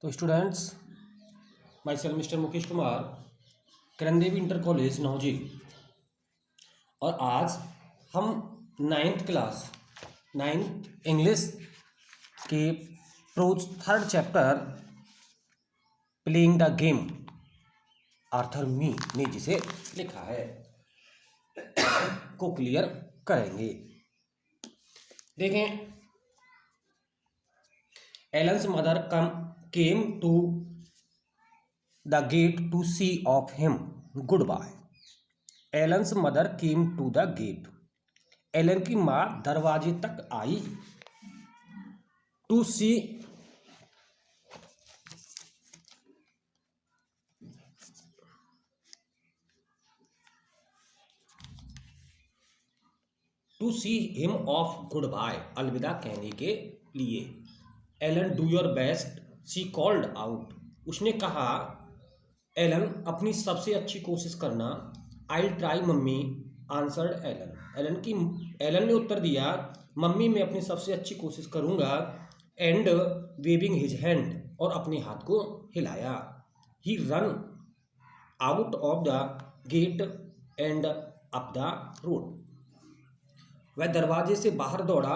तो स्टूडेंट्स, माई सेल्फ mister Mukesh Kumar, Karan Devi inter college Nauji. और आज हम नाइन्थ क्लास नाइन्थ इंग्लिश के prose third chapter playing the game Arthur Mee ने जिसे लिखा है को क्लियर करेंगे। देखें, Alan's mother came to the gate to see off him goodbye. Alan's mother came to the gate. Alan की माँ दरवाजे तक आई। To see to see him off goodbye, अलविदा कहने के लिए। Alan do your best, she called out. उसने कहा, एलन अपनी सबसे अच्छी कोशिश करना। I try mummy, answered Alan. Alan ने उत्तर दिया, मम्मी मैं अपनी सबसे अच्छी कोशिश करूंगा। एंड वेविंग हिज हैंड, और अपने हाथ को हिलाया। He run out of the gate and up the road. वह दरवाजे से बाहर दौड़ा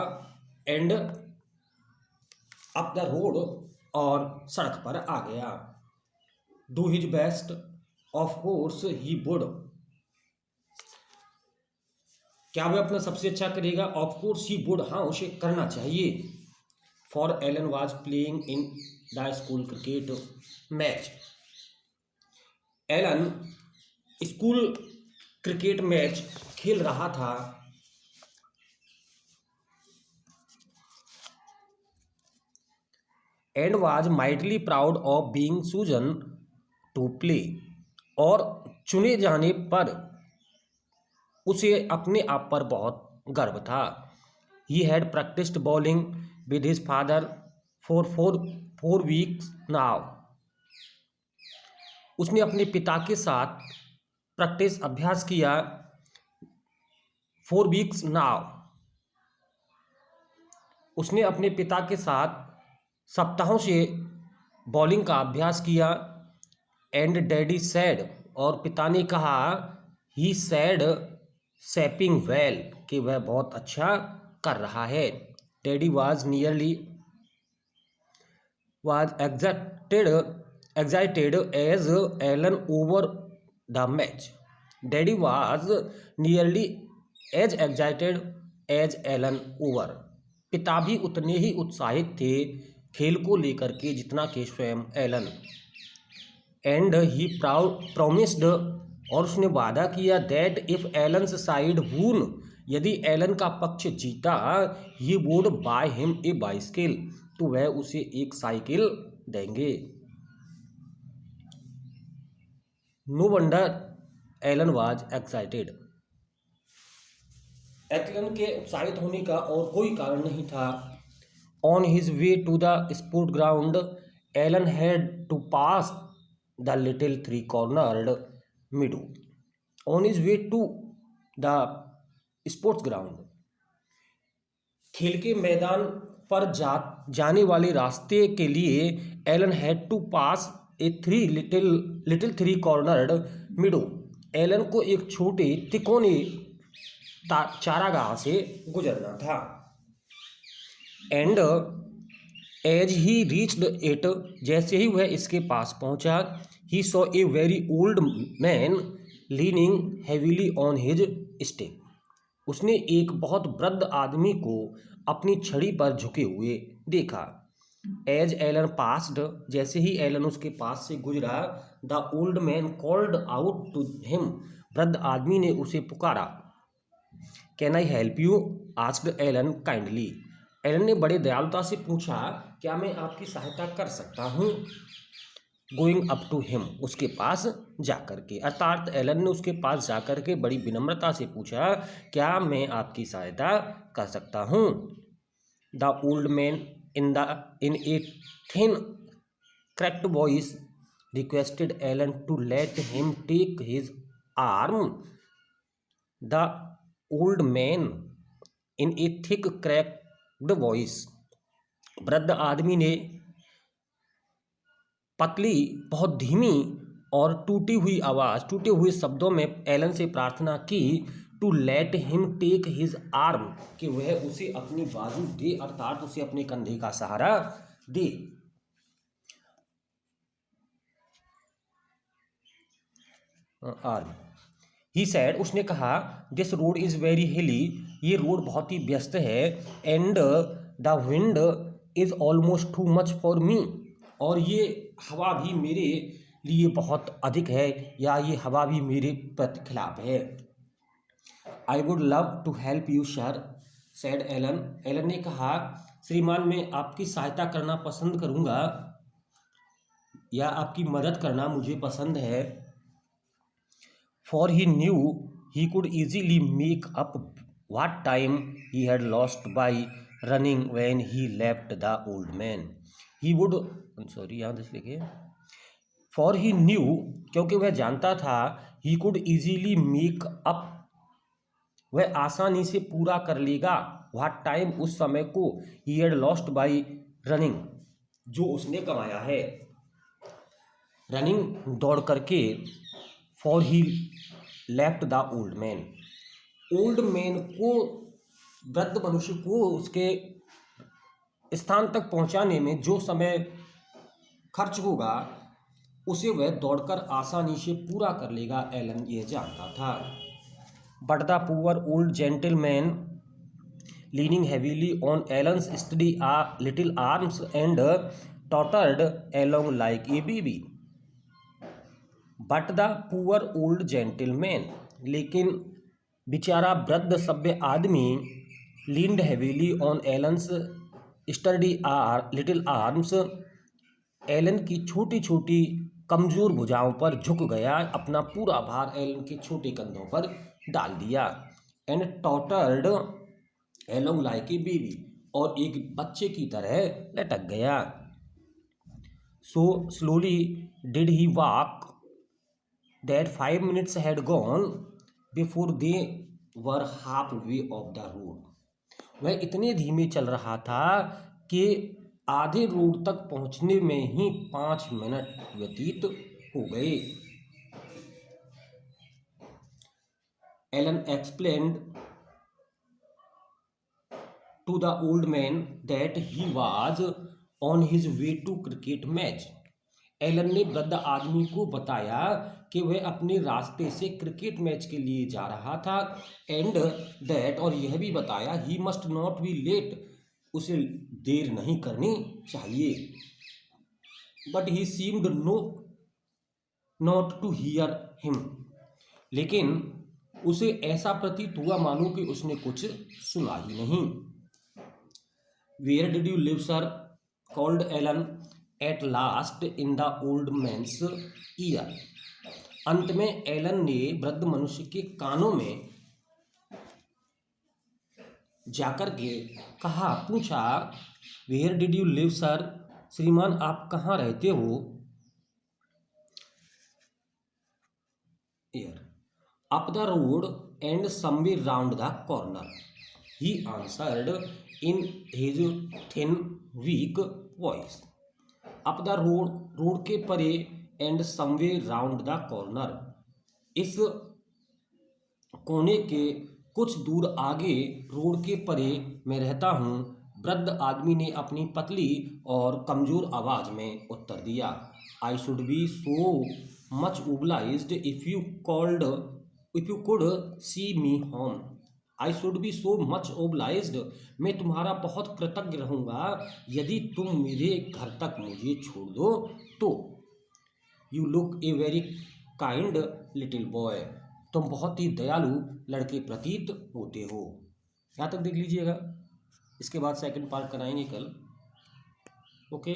एंड अप द रोड, और सड़क पर आ गया। Do his best, of course he would. क्या वह अपना सबसे अच्छा करेगा? ऑफ कोर्स ही वुड, हाँ उसे करना चाहिए। For Alan was playing in the school cricket match. Alan school cricket match खेल रहा था। And was mightily proud of being chosen to play, और चुने जाने पर उसे अपने आप पर बहुत गर्व था। He had practised bowling with his father for four weeks now. उसने अपने पिता के साथ प्रैक्टिस अभ्यास किया 4 वीक्स नाउ। उसने अपने पिता के साथ सप्ताहों से बॉलिंग का अभ्यास किया। एंड डैडी सैड, और पिता ने कहा, ही सैड सैपिंग वेल, कि वह बहुत अच्छा कर रहा है। Daddy was excited as Alan over the match. Daddy was nearly as excited as Alan over. पिता भी उतने ही उत्साहित थे खेल को लेकर के जितना कि स्वयं एलन। एंड ही प्रॉमिस्ड, और उसने वादा किया, that if Alan's side won, यदि एलन का पक्ष जीता, he would buy him a bicycle, तो वह उसे एक साइकिल देंगे। No wonder Alan was excited. Alan के उत्साहित होने का और कोई कारण नहीं था। On his way to the sport ground, Alan had to pass the little three cornered meadow. On his way to the sports ground, खेल के मैदान पर जाने वाले रास्ते के लिए Alan had to pass a little three cornered meadow. Alan को एक छोटे तिकोने चारागाह से गुजरना था। And as he reached it, जैसे ही वह इसके पास पहुंचा, he saw a very old man leaning heavily on his stick. उसने एक बहुत वृद्ध आदमी को अपनी छड़ी पर झुके हुए देखा। एज एलन पास्ड, जैसे ही एलन उसके पास से गुजरा, the old man called out to him, वृद्ध आदमी ने उसे पुकारा। Can I help you, asked Alan kindly. Alan ने बड़े दयालुता से पूछा, क्या मैं आपकी सहायता कर सकता हूँ? गोइंग अप टू हिम, उसके पास जाकर के, अर्थात एलन ने उसके पास जाकर के बड़ी विनम्रता से पूछा, क्या मैं आपकी सहायता कर सकता हूँ? The old man in a thin cracked voice requested Alan to let him take his arm. The old man in a thick cracked voice, वृद्ध आदमी ने पतली, बहुत धीमी और टूटी हुई आवाज़, टूटे हुए शब्दों में एलन से प्रार्थना की to let him take his arm, कि वह उसे अपनी बाजू दे, अर्थात उसे अपने कंधे का सहारा दे। आर्म। ही सैड, उसने कहा, दिस रोड इज़ वेरी हिली, ये रोड बहुत ही व्यस्त है, and the wind is almost too much for me, और ये हवा भी मेरे लिए बहुत अधिक है, या ये हवा भी मेरे प्रति खिलाफ है। I would love to help you sir, said Alan, Alan ने कहा, श्रीमान मैं आपकी सहायता करना पसंद करूँगा, या आपकी मदद करना मुझे पसंद है। For he knew he could easily make up what time he had lost by running when he left the old man. He would, यहाँ से लिखिए, for he knew, क्योंकि वह जानता था, he could easily make up, वह आसानी से पूरा कर लेगा, what time, उस समय को, he had lost by running, जो उसने कमाया है, रनिंग दौड़ करके, for he left the old man, old man को, वृद्ध मनुष्य को उसके स्थान तक पहुंचाने में जो समय खर्च होगा उसे वह दौड़कर आसानी से पूरा कर लेगा, एलन यह जानता था। But the poor old gentleman leaning heavily on Alan's sturdy little arms and tottered along like a baby. But the poor old gentleman, लेकिन बेचारा वृद्ध सभ्य आदमी, leaned heavily on Alan's sturdy little arms, Alan की छोटी छोटी कमज़ोर भुजाओं पर झुक गया, अपना पूरा भार एलन के छोटे कंधों पर डाल दिया। And tottered along like a baby, और एक बच्चे की तरह लटक गया। So slowly did he walk that 5 minutes had gone before they were halfway of the road. वह इतने धीमे चल रहा था कि आधे रोड तक पहुंचने में ही 5 मिनट व्यतीत हो गए। Alan explained to the old man that he was on his way to cricket match. Alan ने वृद्ध आदमी को बताया कि वह अपने रास्ते से क्रिकेट मैच के लिए जा रहा था, एंड दैट, और यह भी बताया, he must not be late, उसे देर नहीं करनी चाहिए। But he seemed not to hear him, लेकिन उसे ऐसा प्रतीत हुआ मानो कि उसने कुछ सुना ही नहीं। Where did you live sir, called Alan at last in the old man's ear. अंत में एलन ने वृद्ध मनुष्य के कानों में जाकर के कहा, पूछा, where did you live sir, श्रीमान आप कहाँ रहते हो। Up the road and someway round the corner, he answered in his thin weak voice. Up the road, road के परे, and someway round the corner, इस कोने के कुछ दूर आगे, रोड के परे मैं रहता हूँ, वृद्ध आदमी ने अपनी पतली और कमज़ोर आवाज़ में उत्तर दिया। I should be so much obliged if you could see me home. I should be so much obliged, मैं तुम्हारा बहुत कृतज्ञ रहूँगा यदि तुम मेरे घर तक मुझे छोड़ दो तो। You look a very kind little boy, तुम बहुत ही दयालु लड़के प्रतीत होते हो। यहाँ तक देख लीजिएगा, इसके बाद सेकंड पार्ट कराएंगे कल। ओके।